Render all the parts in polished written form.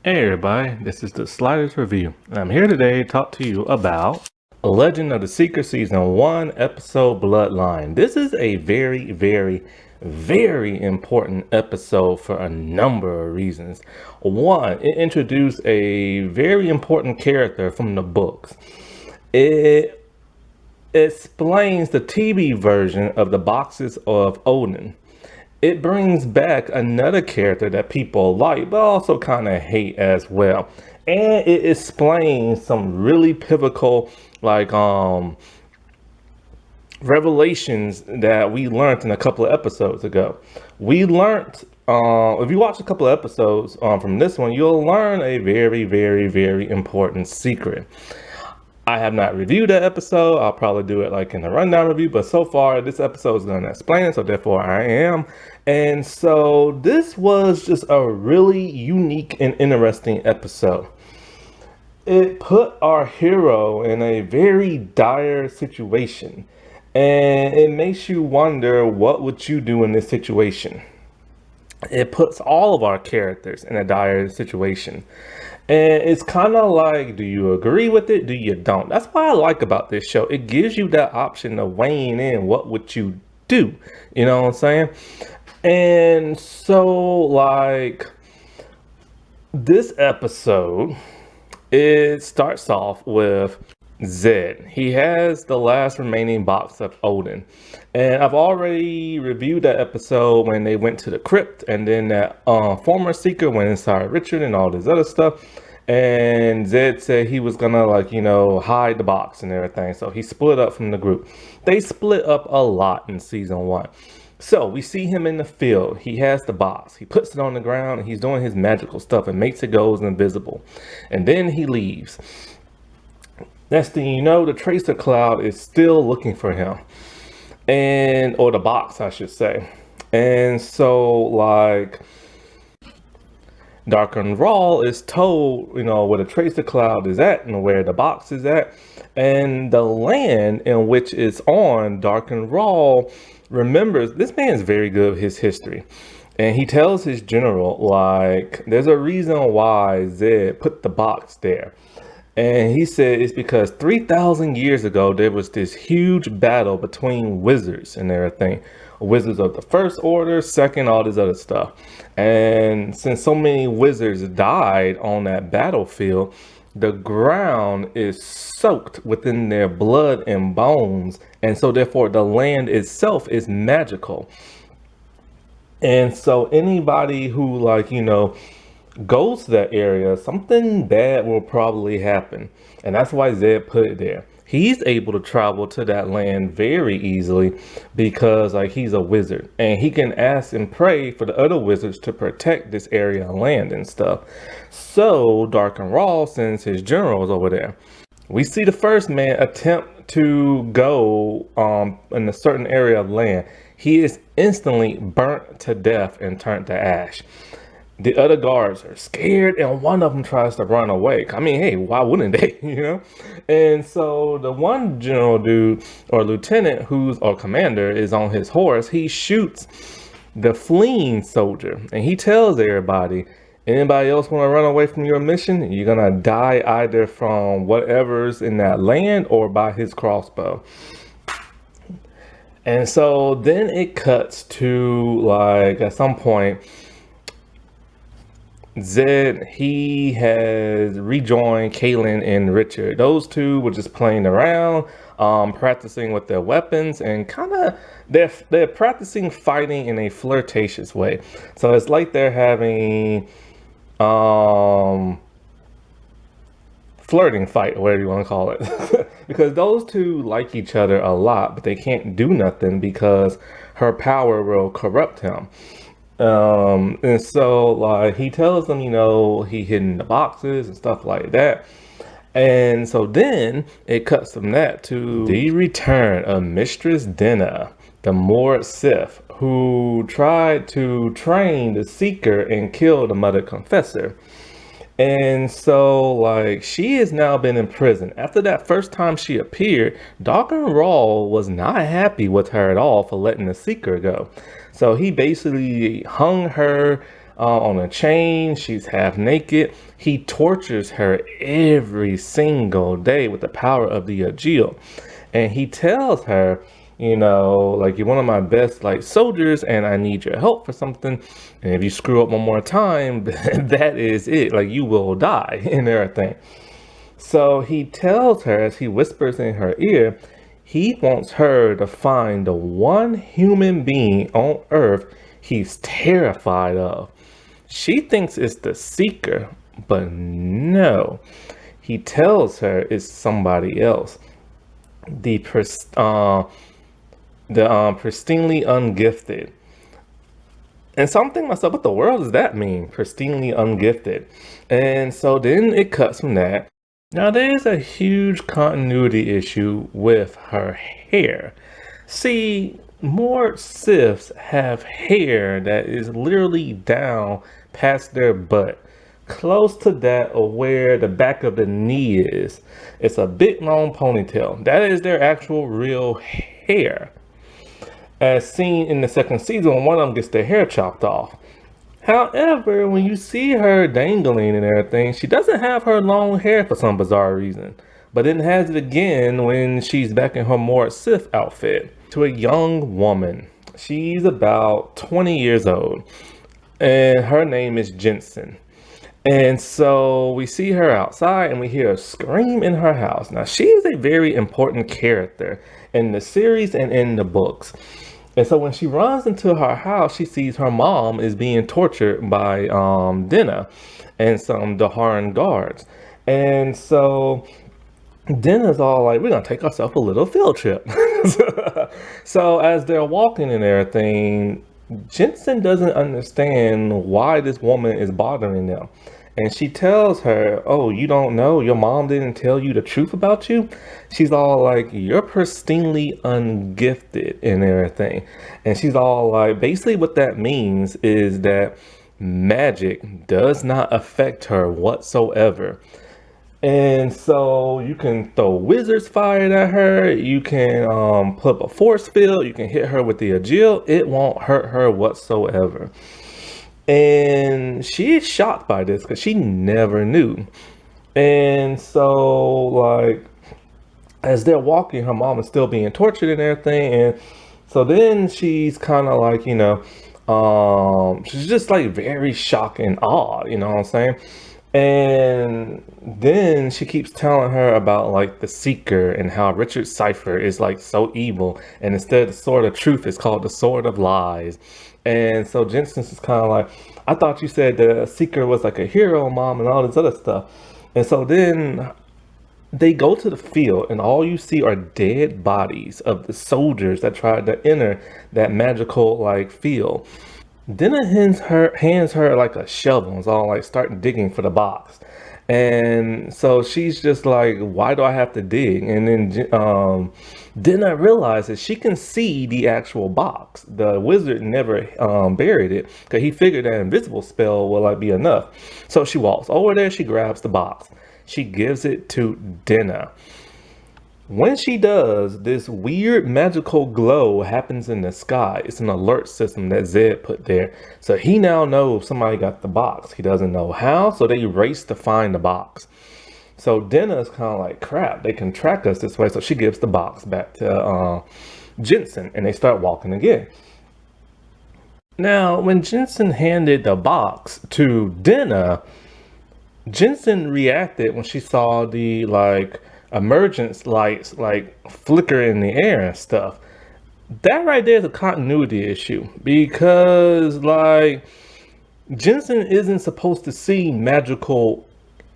Hey everybody, this is the Sliders Review, and I'm here today to talk to you about Legend of the Seeker Season 1, Episode Bloodline. This is a very important episode for a number of reasons. One, it introduced a very important character from the books. It explains the TV version of the boxes of Odin. It brings back another character that people like, but also kind of hate as well. And it explains some really pivotal, revelations that we learned in a couple of episodes ago. We learned, if you watch a couple of episodes from this one, you'll learn a very important secret. I have not reviewed that episode. I'll probably do it like in a rundown review, but so far this episode is going to explain it, so therefore I am. And so this was just a really unique and interesting episode. It put our hero in a very dire situation, and it makes you wonder, what would you do in this situation? It puts all of our characters in a dire situation. And it's kind of like, do you agree with it? Do you don't? That's what I like about this show. It gives you that option of weighing in. What would you do? You know what I'm saying? And so, this episode, it starts off with Zed. He has the last remaining box of Odin. And I've already reviewed that episode when they went to the crypt, and then that former seeker went inside Richard and all this other stuff. And Zed said he was gonna hide the box and everything. So he split up from the group. They split up a lot in season 1. So we see him in the field. He has the box. He puts it on the ground and he's doing his magical stuff and makes it goes invisible. And then he leaves. Next thing you know, the tracer cloud is still looking for him. Or the box, I should say. And so, Darken Raw is told, where the tracer cloud is at and where the box is at. And the land in which it's on, Darken Raw, remembers, this man is very good with his history. And he tells his general, there's a reason why Zed put the box there. And he said it's because 3,000 years ago, there was this huge battle between wizards and everything. Wizards of the first order, second, all this other stuff. And since so many wizards died on that battlefield, the ground is soaked within their blood and bones. And so therefore the land itself is magical. And so anybody who goes to that area, something bad will probably happen. And that's why Zed put it there. He's able to travel to that land very easily because he's a wizard, and he can ask and pray for the other wizards to protect this area of land and stuff. So Darken Raw sends his generals over there. We see the first man attempt to go in a certain area of land. He is instantly burnt to death and turned to ash. The other guards are scared, and one of them tries to run away. I mean, hey, why wouldn't they, And so the one general dude or lieutenant or commander is on his horse. He shoots the fleeing soldier, and he tells everybody, anybody else want to run away from your mission? You're going to die either from whatever's in that land or by his crossbow. And so then it cuts to at some point, Zed, he has rejoined Kaylin and Richard. Those two were just playing around, practicing with their weapons, and they're practicing fighting in a flirtatious way. So it's like they're having flirting fight, whatever you want to call it. Because those two like each other a lot, but they can't do nothing because her power will corrupt him. And so he tells them, he hidden the boxes and stuff like that. And so then it cuts from that to the return of Mistress Denna, the Mord Sith, who tried to train the Seeker and kill the Mother Confessor. And so she has now been in prison. After that first time she appeared, Darken Raw was not happy with her at all for letting the Seeker go. So he basically hung her on a chain. She's half naked. He tortures her every single day with the power of the Zu'l. And he tells her, you know, like, you're one of my best like soldiers and I need your help for something. And if you screw up one more time, that is it. Like, you will die and everything. So he tells her, as he whispers in her ear, he wants her to find the one human being on earth he's terrified of. She thinks it's the Seeker, but no. He tells her it's somebody else. Pristinely ungifted. And so I'm thinking to myself, what the world does that mean? Pristinely ungifted. And so then it cuts from that. Now there's a huge continuity issue with her hair. See, more Siths have hair that is literally down past their butt, close to that of where the back of the knee is. It's a big long ponytail. That is their actual real hair. As seen in the second season when one of them gets their hair chopped off. However, when you see her dangling and everything, she doesn't have her long hair for some bizarre reason. But then has it again when she's back in her more Sith outfit. To a young woman. She's about 20 years old. And her name is Jensen. And so we see her outside and we hear a scream in her house. Now, she is a very important character in the series and in the books. And so when she runs into her house, she sees her mom is being tortured by Dinah and some Daharan guards. And so Dinah's all like, we're going to take ourselves a little field trip. So as they're walking and everything, Jensen doesn't understand why this woman is bothering them. And she tells her, oh, you don't know? Your mom didn't tell you the truth about you? She's all like, you're pristinely ungifted and everything. And she's all like, basically what that means is that magic does not affect her whatsoever. And so you can throw wizard's fire at her. You can put up a force field. You can hit her with the Zu'l. It won't hurt her whatsoever. And she is shocked by this because she never knew. And so, like, as they're walking, her mom is still being tortured and everything. And so then she's kind of like, you know, she's just like very shocked and awed, you know what I'm saying? And then she keeps telling her about like the Seeker and how Richard Cypher is like so evil. And instead of the sword of truth, it's called the sword of lies. And so Jensen's is kind of like, I thought you said the Seeker was like a hero, mom, and all this other stuff. And so then they go to the field and all you see are dead bodies of the soldiers that tried to enter that magical like field. Dinah hands her like a shovel and it's all like start digging for the box. And so she's just like, why do I have to dig? And then Dinah realizes she can see the actual box. The wizard never buried it because he figured that invisible spell will like be enough. So she walks over there, she grabs the box. She gives it to Dinah. When she does, this weird magical glow happens in the sky. It's an alert system that Zed put there. So he now knows somebody got the box. He doesn't know how, so they race to find the box. So Dinah's kind of like, crap, they can track us this way. So she gives the box back to Jensen and they start walking again. Now, when Jensen handed the box to Dinah, Jensen reacted when she saw the like emergence lights like flicker in the air and stuff. That right there is a continuity issue because like Jensen isn't supposed to see magical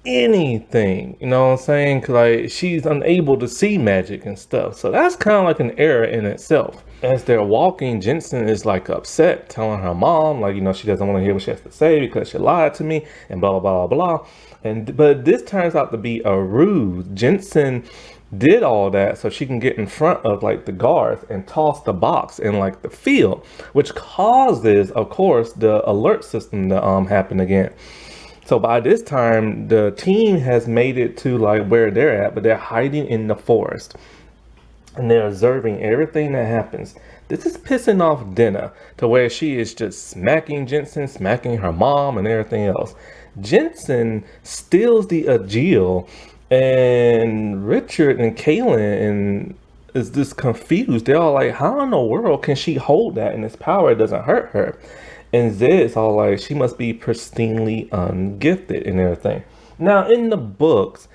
anything, you know what I'm saying? 'Cause like she's unable to see magic and stuff. So that's kind of like an error in itself. As they're walking, Jensen is like upset, telling her mom like, you know, she doesn't want to hear what she has to say because she lied to me and blah blah blah blah. But this turns out to be a ruse. Jensen did all that so she can get in front of like the guards and toss the box in like the field, which causes, of course, the alert system to happen again. So by this time, the team has made it to like where they're at, but they're hiding in the forest. and they're observing everything that happens. This is pissing off Dinah to where she is just smacking Jensen, smacking her mom, and everything else. Jensen steals the Agil, and Richard and Kaylin is just confused. They're all like, how in the world can she hold that and its power doesn't hurt her? And Zed's all like, she must be pristinely ungifted and everything. Now, in the books,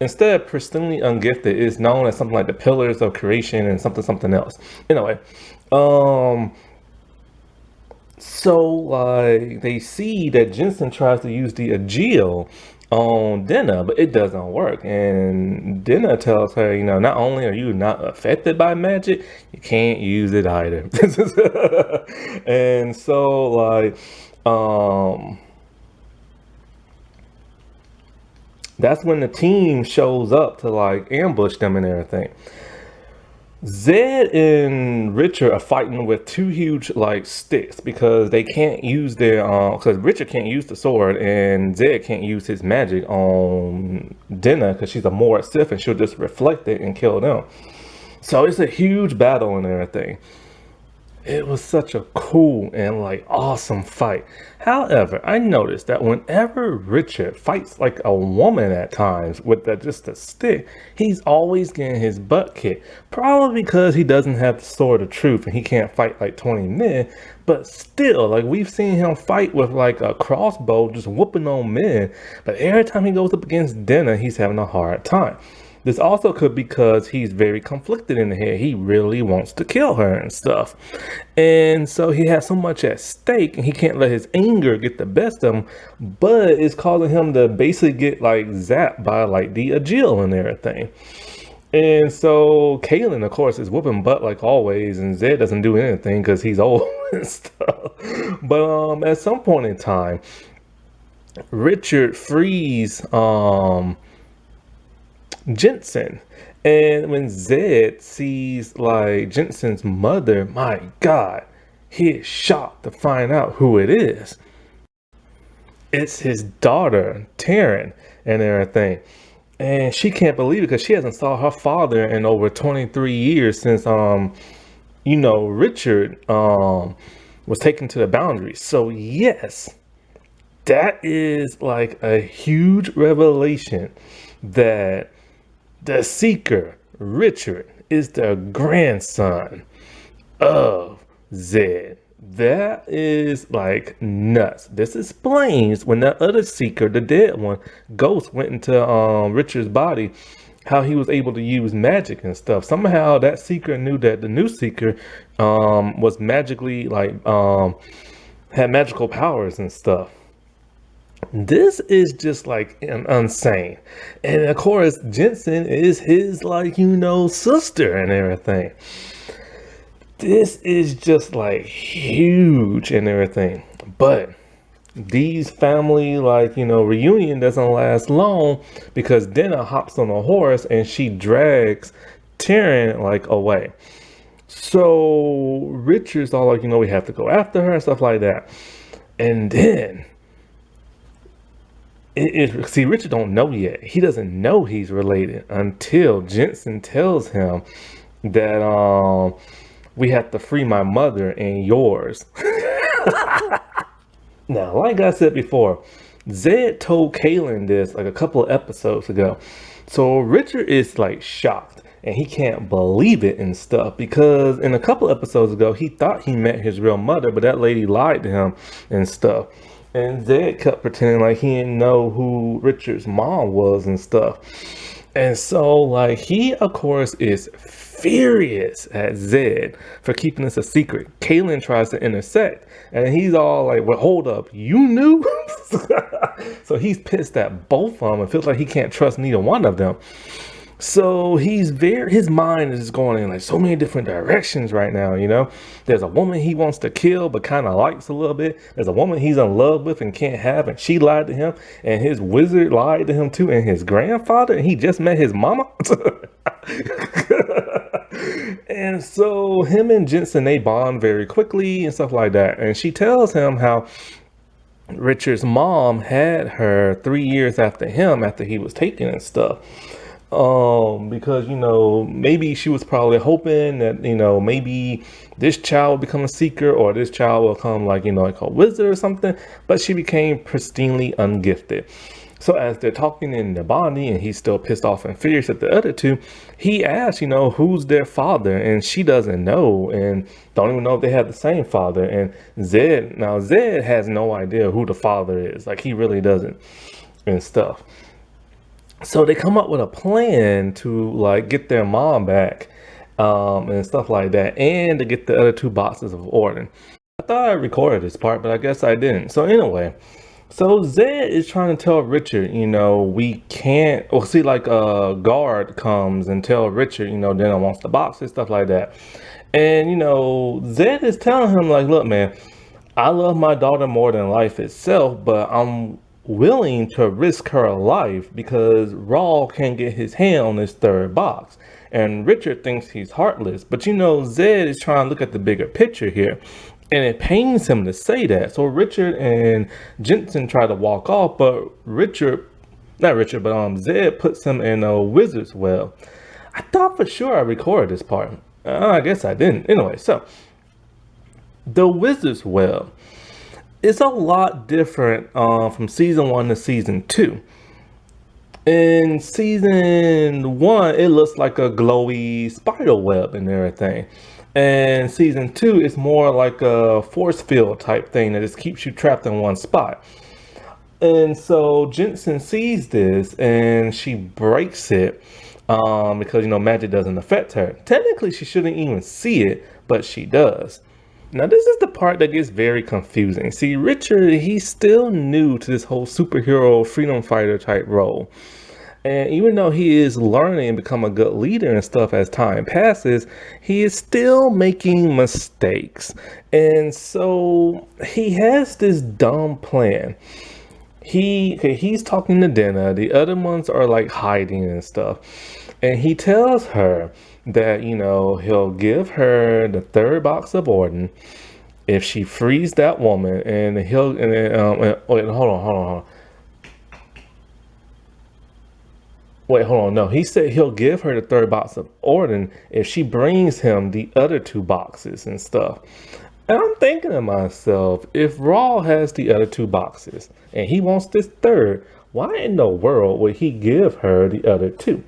instead of pristinely ungifted, it's known as something like the pillars of creation and something else. Anyway, so like they see that Jensen tries to use the Agil on Dinah, but it doesn't work. And Dinah tells her, not only are you not affected by magic, you can't use it either. And so like, that's when the team shows up to like ambush them and everything. Zed and Richard are fighting with two huge like sticks because they can't use their because Richard can't use the sword and Zed can't use his magic on Dinah because she's a Morad Sith and she'll just reflect it and kill them. So it's a huge battle and everything. It was such a cool and like awesome fight. However, I noticed that whenever Richard fights like a woman at times with just a stick, he's always getting his butt kicked. Probably because he doesn't have the sword of truth and he can't fight like 20 men. But still, like we've seen him fight with like a crossbow just whooping on men. But every time he goes up against Dinah, he's having a hard time. This also could be because he's very conflicted in the head. He really wants to kill her and stuff. And so he has so much at stake and he can't let his anger get the best of him, but it's causing him to basically get like zapped by like the Agil and everything. And so Kaylin, of course, is whooping butt like always, and Zed doesn't do anything because he's old and stuff. But at some point in time, Richard frees Jensen, and when Zed sees like Jensen's mother, my God, he is shocked to find out who it is. It's his daughter Taryn and everything, and she can't believe it because she hasn't saw her father in over 23 years since Richard was taken to the boundaries. So yes, that is like a huge revelation that the Seeker, Richard, is the grandson of Zed. That is like nuts. This explains when that other Seeker, the dead one, Ghost, went into Richard's body, how he was able to use magic and stuff. Somehow that Seeker knew that the new Seeker was magically like had magical powers and stuff. This is just like insane. And of course, Jensen is his like, sister and everything. This is just like huge and everything. But these family reunion doesn't last long because Dinah hops on a horse and she drags Taryn like away. So Richard's all like, we have to go after her and stuff like that. And then see, Richard don't know yet. He doesn't know he's related until Jensen tells him that we have to free my mother and yours. Now, like I said before, Zed told Kaylin this like a couple of episodes ago. So Richard is like shocked and he can't believe it and stuff because in a couple episodes ago, he thought he met his real mother, but that lady lied to him and stuff. And Zed kept pretending like he didn't know who Richard's mom was and stuff. And so, like, he, of course, is furious at Zed for keeping this a secret. Kaylin tries to intersect, and he's all like, well, hold up, you knew? So he's pissed at both of them and feels like he can't trust neither one of them. So his mind is going in like so many different directions right now, There's a woman he wants to kill but kind of likes a little bit. There's a woman he's in love with and can't have, and she lied to him, and his wizard lied to him too, and his grandfather, and he just met his mama. And so him and Jensen, they bond very quickly and stuff like that. And she tells him how Richard's mom had her 3 years after him, after he was taken and stuff. Because maybe she was probably hoping that maybe this child will become a seeker, or this child will come like like a wizard or something, but she became pristinely ungifted. So as they're talking in the body and he's still pissed off and furious at the other two, he asks who's their father, and she doesn't know and don't even know if they have the same father. And Zed has no idea who the father is, like he really doesn't, and stuff. So they come up with a plan to like get their mom back, and stuff like that, and to get the other two boxes of Orden. I thought I recorded this part, but I guess I didn't. So anyway, so Zed is trying to tell Richard, we can't. Well, see, like a guard comes and tell Richard, Dana wants the boxes, stuff like that, and Zed is telling him like, look, man, I love my daughter more than life itself, but I'm willing to risk her life because Raw can't get his hand on this third box. And Richard thinks he's heartless, but Zed is trying to look at the bigger picture here. And it pains him to say that. So Richard and Jensen try to walk off, but Zed puts him in a wizard's well. I thought for sure I recorded this part. I guess I didn't. Anyway, so the wizard's well. It's a lot different from season 1 to season 2. In season 1, it looks like a glowy spider web and everything. And season 2 is more like a force field type thing that just keeps you trapped in one spot. And so Jensen sees this and she breaks it because magic doesn't affect her. Technically, she shouldn't even see it, but she does. Now, this is the part that gets very confusing. See, Richard, he's still new to this whole superhero freedom fighter type role. And even though he is learning and become a good leader and stuff as time passes, he is still making mistakes. And so he has this dumb plan. He's talking to Dana. The other ones are like hiding and stuff. And he tells her that, he'll give her the third box of Orden if she frees that woman, and wait, hold on. Wait, hold on. No, he said he'll give her the third box of Orden if she brings him the other two boxes and stuff. And I'm thinking to myself, if Raw has the other two boxes and he wants this third, why in the world would he give her the other two?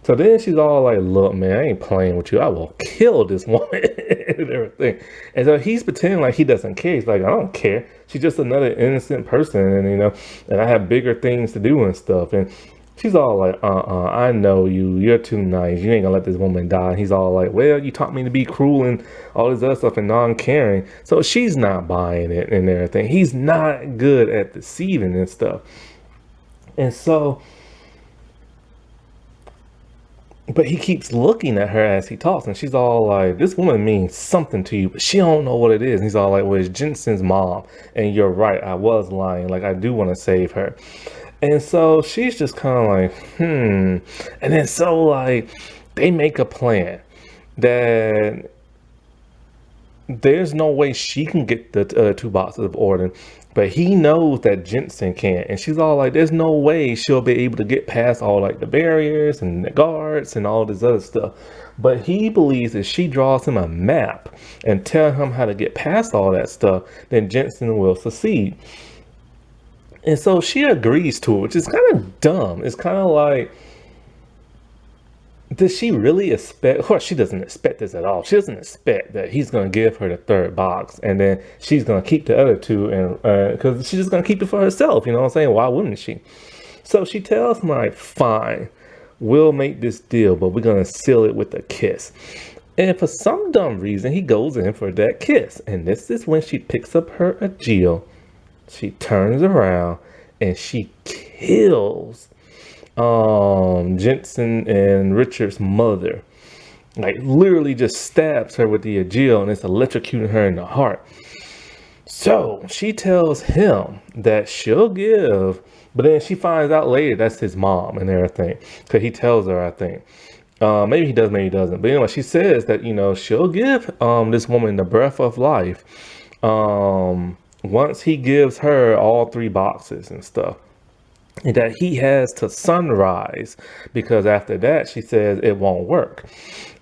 So then she's all like, look, man, I ain't playing with you. I will kill this woman and everything. And so he's pretending like he doesn't care. He's like, I don't care. She's just another innocent person. And, and I have bigger things to do and stuff. And she's all like, I know you. You're too nice. You ain't gonna let this woman die. And he's all like, well, you taught me to be cruel and all this other stuff and non-caring. So she's not buying it and everything. He's not good at deceiving and stuff. And so... but he keeps looking at her as he talks, and she's all like, this woman means something to you, but she don't know what it is. And he's all like, well, it's Jensen's mom. And you're right, I was lying. Like, I do want to save her. And so she's just kind of like, And then so, like, they make a plan that there's no way she can get the two boxes of Orden, but he knows that Jensen can. And she's all like, there's no way she'll be able to get past all like the barriers and the guards and all this other stuff. But he believes if she draws him a map and tell him how to get past all that stuff, then Jensen will succeed. And so she agrees to it, which is kind of dumb. It's kind of like, does she really expect, of course she doesn't expect this at all. She doesn't expect that he's going to give her the third box and then she's going to keep the other two, and because she's just going to keep it for herself, you know what I'm saying? Why wouldn't she? So she tells him like, fine, we'll make this deal, but we're going to seal it with a kiss. And for some dumb reason, he goes in for that kiss. And this is when she picks up her Agil. She turns around and she kills Jensen and Richard's mother. Like literally just stabs her with the Agil and it's electrocuting her in the heart. So she tells him that she'll give, but then she finds out later that's his mom and everything. Because he tells her, I think. Maybe he does, maybe he doesn't. But anyway, she says that, she'll give this woman the breath of life once he gives her all three boxes and stuff. and that he has to sunrise, because after that, she says it won't work.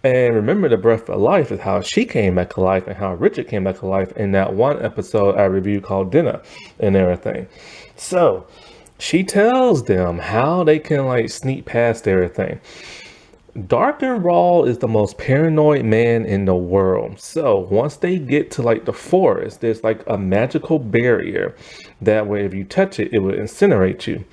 And remember, the breath of life is how she came back to life and how Richard came back to life in that one episode I reviewed called Dinner and everything. So she tells them how they can like sneak past everything. Dark and Raw is the most paranoid man in the world. So once they get to like the forest, there's like a magical barrier that way if you touch it, it will incinerate you.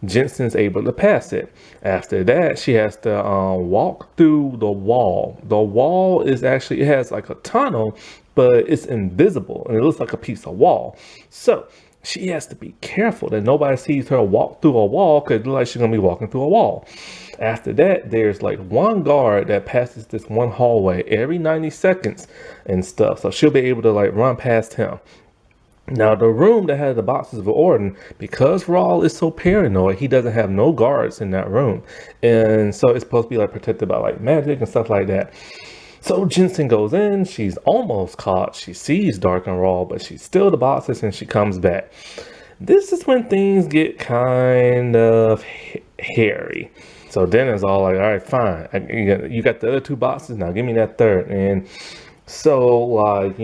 Jensen's able to pass it. After that, she has to walk through the wall. The wall is actually, it has like a tunnel, but it's invisible and it looks like a piece of wall. So she has to be careful that nobody sees her walk through a wall, because it looks like she's gonna be walking through a wall. After that, there's like one guard that passes this one hallway every 90 seconds and stuff. So she'll be able to like run past him. Now, the room that has the boxes of Orden, because Raul is so paranoid, he doesn't have no guards in that room. And so it's supposed to be like protected by like magic and stuff like that. So Jensen goes in, she's almost caught. She sees Dark and Raul, but she's still the boxes and she comes back. This is when things get kind of hairy. So Dennis all like, all right, fine. You got the other two boxes, now give me that third. And so like,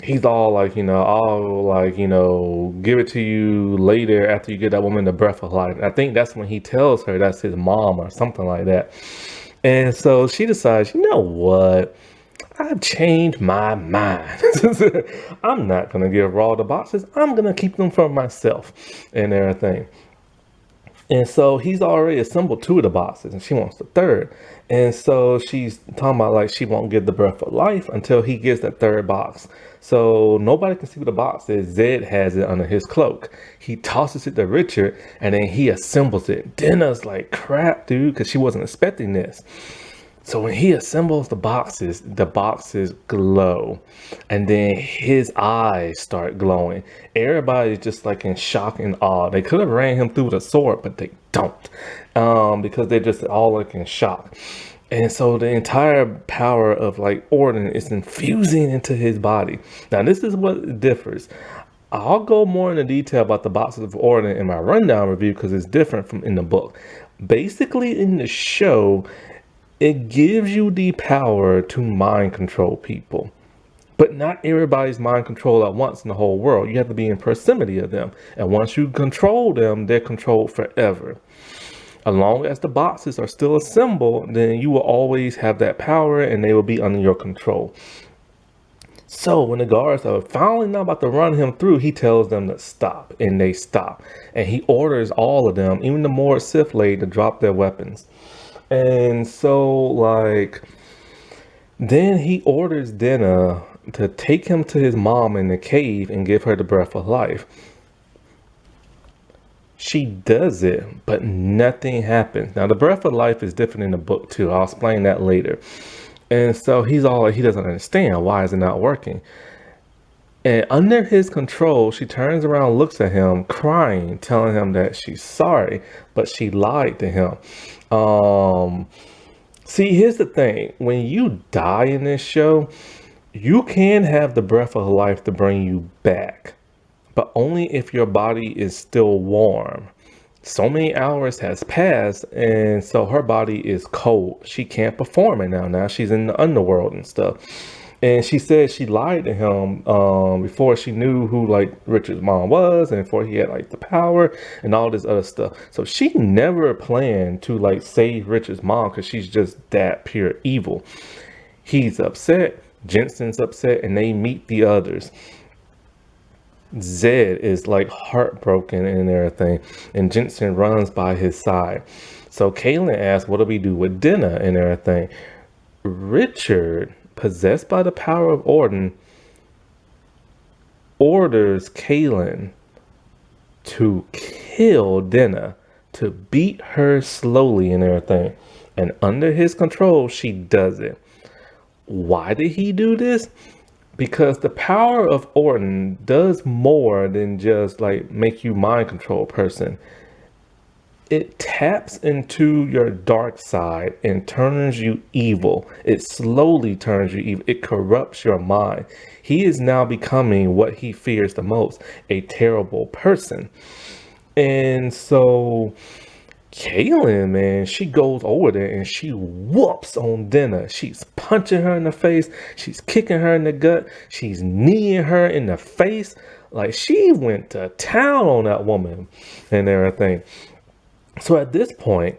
he's all like, I'll like, give it to you later after you get that woman the breath of life. And I think that's when he tells her that's his mom or something like that. And so she decides, you know what? I've changed my mind. I'm not going to give Raw the boxes. I'm going to keep them for myself and everything. And so he's already assembled two of the boxes and she wants the third. And so she's talking about like she won't get the breath of life until he gets that third box. So nobody can see what the box is. Zed has it under his cloak. He tosses it to Richard and then he assembles it. Dinah's like, crap, dude, because she wasn't expecting this. So when he assembles the boxes glow, and then his eyes start glowing. Everybody's just like in shock and awe. They could have ran him through with a sword, but they don't, because they're just all like in shock. And so the entire power of like Orden is infusing into his body. Now this is what differs. I'll go more into detail about the boxes of Orden in my rundown review because it's different from in the book. Basically in the show, it gives you the power to mind control people. But not everybody's mind controlled at once in the whole world. You have to be in proximity of them. And once you control them, they're controlled forever. As long as the boxes are still assembled, then you will always have that power and they will be under your control. So when the guards are finally not about to run him through, he tells them to stop, and they stop. And he orders all of them, even the more Sith Lady, to drop their weapons. And so, like, then he orders Dinah to take him to his mom in the cave and give her the breath of life. She does it, but nothing happens. Now, the breath of life is different in the book, too. I'll explain that later. And so he's all like, he doesn't understand. Why is it not working? And under his control, she turns around, looks at him, crying, telling him that she's sorry, but she lied to him. See, here's the thing. When you die in this show, you can have the breath of life to bring you back, but only if your body is still warm. So many hours has passed, and so her body is cold. She can't perform it now. Now she's in the underworld and stuff. And she said she lied to him before she knew who like Richard's mom was, and before he had like the power and all this other stuff. So she never planned to like save Richard's mom because she's just that pure evil. He's upset, Jensen's upset, and they meet the others. Zed is like heartbroken and everything, and Jensen runs by his side. So Kaylin asks, what do we do with Dinah and everything? Richard, possessed by the power of Orden, orders Kaylin to kill Dinah, to beat her slowly and everything. And under his control, she does it. Why did he do this? Because the power of Orden does more than just like make you mind control a person. It taps into your dark side and turns you evil. It slowly turns you evil. It corrupts your mind. He is now becoming what he fears the most, a terrible person. And so Kaylin, man, she goes over there and she whoops on Dinah. She's punching her in the face. She's kicking her in the gut. She's kneeing her in the face. Like, she went to town on that woman and everything. So at this point,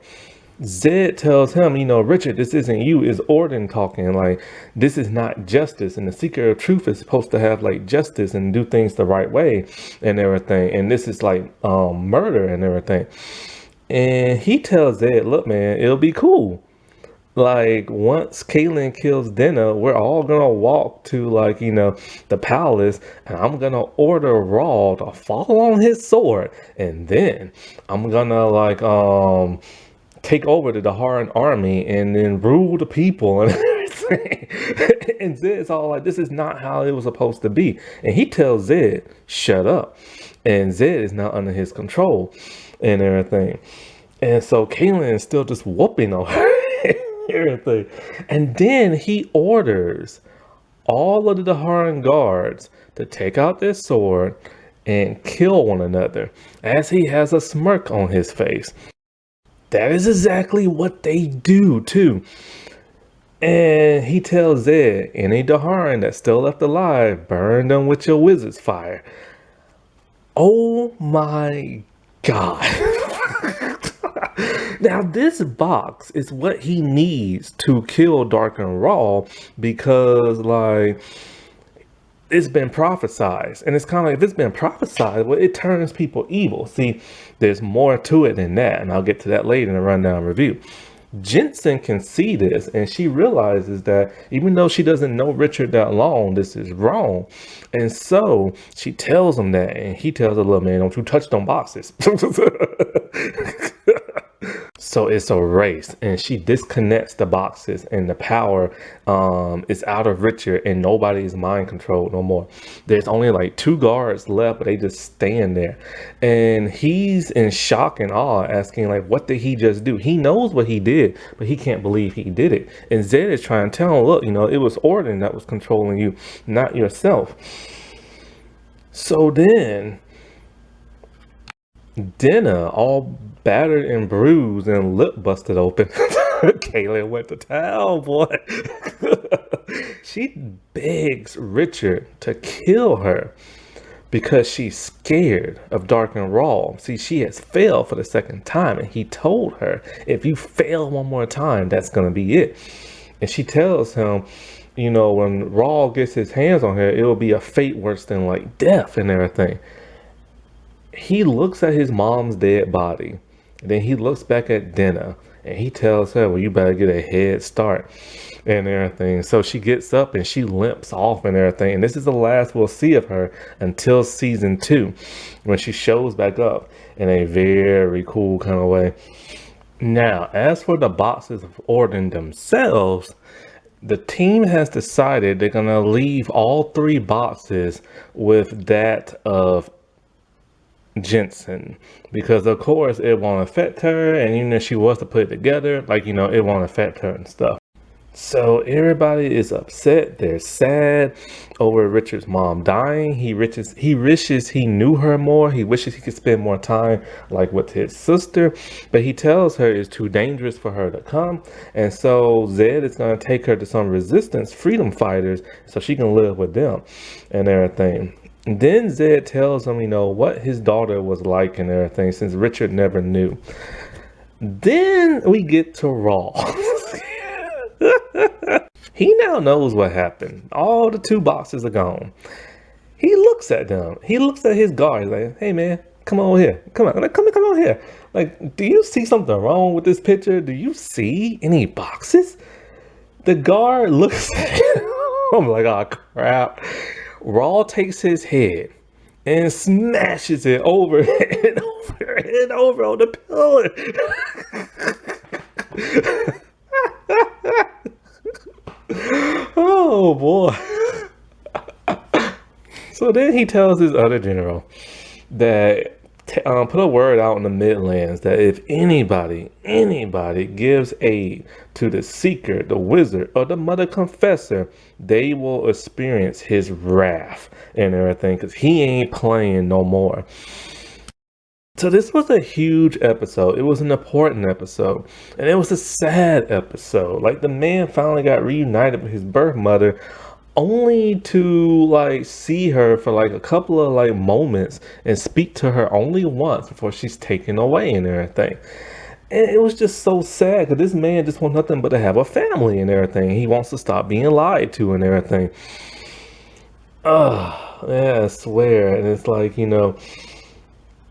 Zed tells him, Richard, this isn't you, it's Orden talking. Like, this is not justice. And the seeker of truth is supposed to have like justice and do things the right way and everything. And this is like murder and everything. And he tells Zed, look, man, it'll be cool. Like, once Kaylin kills Dinah, we're all gonna walk to like, the palace, and I'm gonna order Raw to fall on his sword, and then I'm gonna like take over the Daharan army and then rule the people and everything. And Zed's all like, this is not how it was supposed to be. And he tells Zed, shut up. And Zed is now under his control and everything. And so Kaylin is still just whooping on her. Everything. And then he orders all of the Daharan guards to take out their sword and kill one another as he has a smirk on his face. That is exactly what they do too. And he tells Zed, any Daharan that's still left alive, burn them with your wizard's fire. Oh my God. Now, this box is what he needs to kill Dark and Raw, because like, it's been prophesized, and it's kind of like, if it's been prophesized, well, it turns people evil. See, there's more to it than that, and I'll get to that later in the rundown review. Jensen can see this, and she realizes that even though she doesn't know Richard that long, this is wrong. And so she tells him that, and he tells her, look, man, don't you touch them boxes. So it's a race, and she disconnects the boxes, and the power is out of Richard, and nobody is mind controlled no more. There's only like 2 guards left, but they just stand there, and he's in shock and awe, asking like, what did he just do? He knows what he did, but he can't believe he did it. And Zed is trying to tell him, look, it was Orden that was controlling you, not yourself. So then Dinah, all battered and bruised and lip busted open. Kaylin went to town, boy. She begs Richard to kill her because she's scared of Dark and Raw. See, she has failed for the 2nd time, and he told her, if you fail one more time, that's going to be it. And she tells him, when Raw gets his hands on her, it will be a fate worse than like death and everything. He looks at his mom's dead body, and then he looks back at Dinah, and he tells her, well, you better get a head start and everything. So she gets up and she limps off and everything. And this is the last we'll see of her until season 2, when she shows back up in a very cool kind of way. Now, as for the boxes of Orden themselves, the team has decided they're going to leave all 3 boxes with that of Jensen, because of course it won't affect her, and even if she was to put it together, like, it won't affect her and stuff. So everybody is upset. They're sad over Richard's mom dying. He wishes he knew her more. He wishes he could spend more time like with his sister, but he tells her it's too dangerous for her to come. And so Zed is going to take her to some resistance freedom fighters so she can live with them and everything. Then Zed tells him, what his daughter was like and everything, since Richard never knew. Then we get to Raw. He now knows what happened. All the 2 boxes are gone. He looks at them. He looks at his guard. He's like, hey, man, come on here. Come on here. Like, do you see something wrong with this picture? Do you see any boxes? The guard looks at him. I'm like, oh, crap. Raw takes his head and smashes it over and over and over on the pillar. Oh boy. So then he tells his other general that put a word out in the Midlands that if anybody gives aid to the seeker, the wizard, or the mother confessor, they will experience his wrath and everything, because he ain't playing no more. So this was a huge episode. It was an important episode, and it was a sad episode. Like, the man finally got reunited with his birth mother, only to like see her for like a couple of like moments and speak to her only once before she's taken away and everything. And it was just so sad, because this man just wants nothing but to have a family and everything. He wants to stop being lied to and everything. Yeah, I swear. And it's like,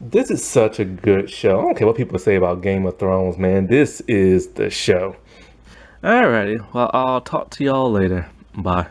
this is such a good show. I don't care what people say about Game of Thrones, man. This is the show. Alrighty, well, I'll talk to y'all later. Bye.